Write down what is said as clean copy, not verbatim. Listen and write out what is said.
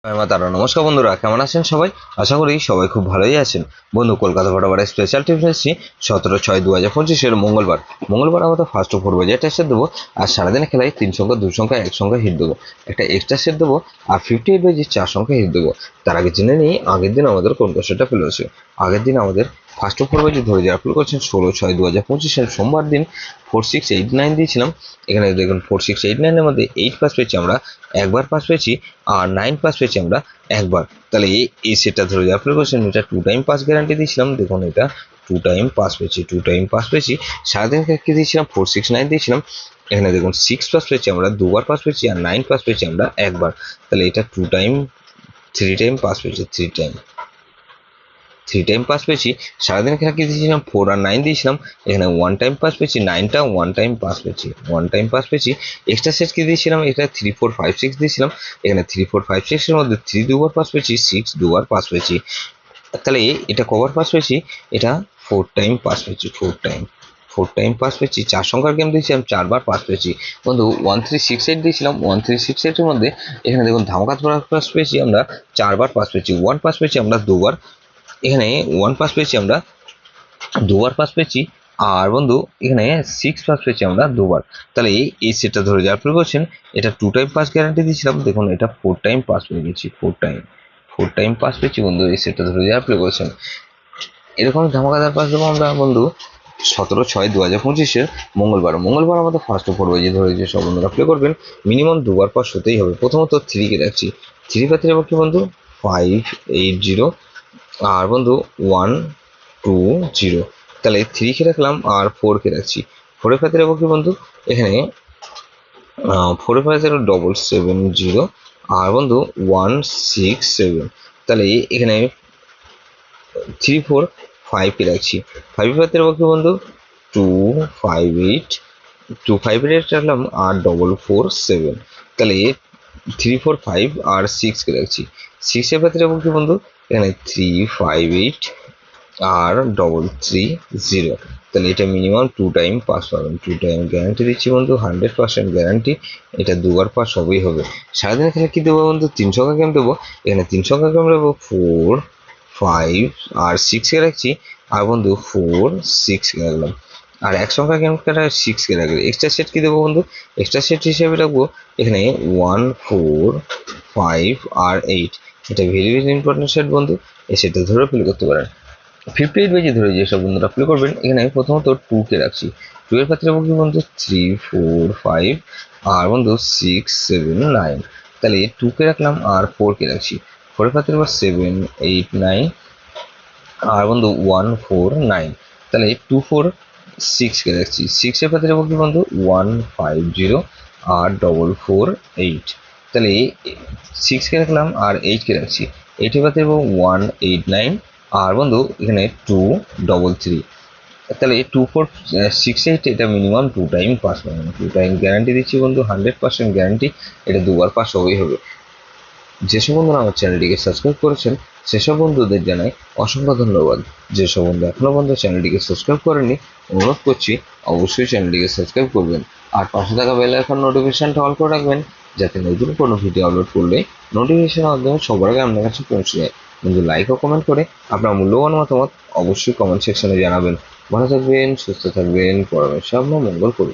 তারা নমস্কার বন্ধুরা, কেমন আছেন সবাই? আশা করি সবাই খুব ভালোই আছেন। বন্ধু, কলকাতা ফটোবারের স্পেশাল টিপস এসেছি 17/6/2025 মঙ্গলবার আমাদের ফার্স্ট ওভার বাজে একটা সেট দেবো। আর সারাদিনে খেলায় 3 সংখ্যা 2 সংখ্যা 1 সংখ্যা হিট দেবো, একটা এক্সট্রা সেট দেবো, আর 58/4 4 সংখ্যা হিট দেবো। তার আগে জেনে নিই আগের দিন আমাদের কোন কোশ্চেনটা ফেলেছে। আগের দিন আমাদের ফার্স্ট ওভার বাজে ধরে যারা ফেল করছেন 16/6/2025 সোমবার দিন 4689 দিয়েছিলাম। এখানে দেখুন 4689 এর মধ্যে 8 পাস পেয়েছি আমরা, একবার পাস পেয়েছি, আর 9 পাস পেয়েছি আমরা একবার। তাহলে এই সেটটা ধরে যাওয়ার পরে কোশ্চেন এটা 2 টাইম পাস গ্যারান্টি দিয়েছিলাম। দেখুন এটা 2 টাইম পাস পেয়েছি, 2 টাইম পাস পেয়েছি। সারাদিন কি দিয়েছিলাম 469 দিয়েছিলাম। এখানে দেখুন 6 পাস পেয়েছি আমরা, দুবার পাস পেয়েছি, আর 9 পাস পেয়েছি আমরা একবার। তাহলে এটা 2 টাইম 3 টাইম পাস পেয়েছি, 3 টাইম পাস পেয়েছি। সারাদিন খেলা কি দিয়েছিলাম 4 আর 9 দিয়েছিলাম। এখানে 1 টাইম পাস পেয়েছি, 9টা 1 টাইম পাস পেয়েছি, 1 টাইম পাস পেয়েছি। এক্সট্রা সেট কি দিয়েছিলাম, এটা 3 4 5 6 দিয়েছিলাম। এখানে 3 4 5 6 এর মধ্যে 3 দুবার পাস পেয়েছি, 6 দুবার পাস পেয়েছি। তাহলে এটা কবার পাস পেয়েছি, এটা 4 টাইম পাস পেয়েছি, 4 টাইম পাস পেয়েছি। 4 সংখ্যার গেম দিয়েছিলাম, 4বার পাস পেয়েছি। বন্ধু 1368 দিয়েছিলাম, 1368 এর মধ্যে এখানে দেখুন ধামাকা পাস পেয়েছি আমরা 4বার পাস পেয়েছি, 1 পাস পেয়েছি আমরা দুবার। এখানে 1 পাস পেয়েছি আমরা দুবার পাস পেয়েছি, আর বন্ধু এখানে 6 পাস পেয়েছি আমরা দুবার। তাহলে এই সেটটা ধরে যাওয়ার পরে বলছেন এটা 2 টাইম পাস গ্যারান্টি দিয়েছিলাম। দেখুন এটা 4 টাইম পাস পেয়ে গেছি, 4 টাইম পাস পেয়েছি বন্ধু। এই সেটটা ধরে যাওয়ার পরে বলছেন এরকম ধামাকাদার পাস দেবো আমরা বন্ধু 17/6/2025 মঙ্গলবার আমাদের ফার্স্ট পড়বে যে ধরে যে সব বন্ধুরা প্লে করবেন। মিনিমাম দুবার পাস হতেই হবে। প্রথমত 3 কে রাখছি, 3 পাতে যাবো কি বন্ধু 580, আর বন্ধু 120। তাহলে 3 কে রাখলাম আর 4 কে রাখছি। 4 এর পাতে যাবো কি বন্ধু এখানে 4 এর পাতে 770, আর বন্ধু 167। তাহলে এখানে 3 4 5 কে রাখছি। 5 এর পাতে যাবো কি বন্ধু 258, 258 রাখলাম আর 447। তাহলে 3 4 5 আর 6 কে রাখছি। 6 এর পাতে যাবো কি বন্ধু এখানে 358 আর 330। তাহলে এটা মিনিমাম 2 টাইম পাস পাবেন। 2 টাইম গ্যারান্টি দিচ্ছি বন্ধু, 100% গ্যারান্টি। এটা দুবার পাস হবেই হবে। সারাদিন খেলা কি দেবো বন্ধু 3 সংখ্যা গেম দেবো। এখানে 3 সংখ্যা গেম দেবো 4 5 আর 6 কে রাখছি, আর বন্ধু 4 6 কে রাখলাম, আর 1 সংখ্যা গেম খেলা 6 কে রাখলে এক্সট্রা সেট কি দেবো বন্ধু এক্সট্রা সেট হিসেবে রাখবো এখানে 1 4 5 আর 8। এটা ভেরি ভেরি ইম্পর্টেন্ট সেট বন্ধু। এই সেটটা ধরে ফিল করতে পারেন। 58 ধরে যেসব বন্ধুরা প্লে করবেন এখানে প্রথমত 2 কে রাখছি। 2 এর ক্ষেত্রে কি বন্ধু 3 4 5 আর বন্ধু 6 7 9। তাহলে 2 কে রাখলাম আর 4 কে রাখছি। 4 এর ক্ষেত্রে 7 8 9 আর বন্ধু 1 4 9। তাহলে 2 4 6 কে রাখছি। 6 এর ক্ষেত্রে কি বন্ধু 150 আর 4 4 8। তাহলে 6 কে রাখলাম আর 8 কে রাখছি। 8 এর ক্ষেত্রে 1 8 9, আর বন্ধু এখানে 2 3 3। তাহলে 2 4 6 8 এটা মিনিমাম 2 টাইম পাস পাবেন। 2 টাইম গ্যারান্টি দিচ্ছি বন্ধু, 100% গ্যারান্টি। এটা দুবার পাস হবেই হবে। যেসব বন্ধুরা আমার চ্যানেলটিকে সাবস্ক্রাইব করেছেন সেসব বন্ধুদের জানাই অসংখ্য ধন্যবাদ। যেসব বন্ধু এখনো পর্যন্ত চ্যানেলটিকে সাবস্ক্রাইব করেননি অনুরোধ করছি অবশ্যই চ্যানেলটিকে সাবস্ক্রাইব করবেন, আর পাশে থাকা বেল আইকন নোটিফিকেশনটা অল করে রাখবেন, যাতে নতুন কোনো ভিডিও আপলোড করলে নোটিফিকেশনের মাধ্যমে সবার আগে আপনার কাছে পৌঁছে যায়। কিন্তু লাইক ও কমেন্ট করে আপনার মূল্যবান মতামত অবশ্যই কমেন্ট সেকশনে জানাবেন। ভালো থাকবেন, সুস্থ থাকবেন, পরমেশ্বর আপনার মঙ্গল করুন।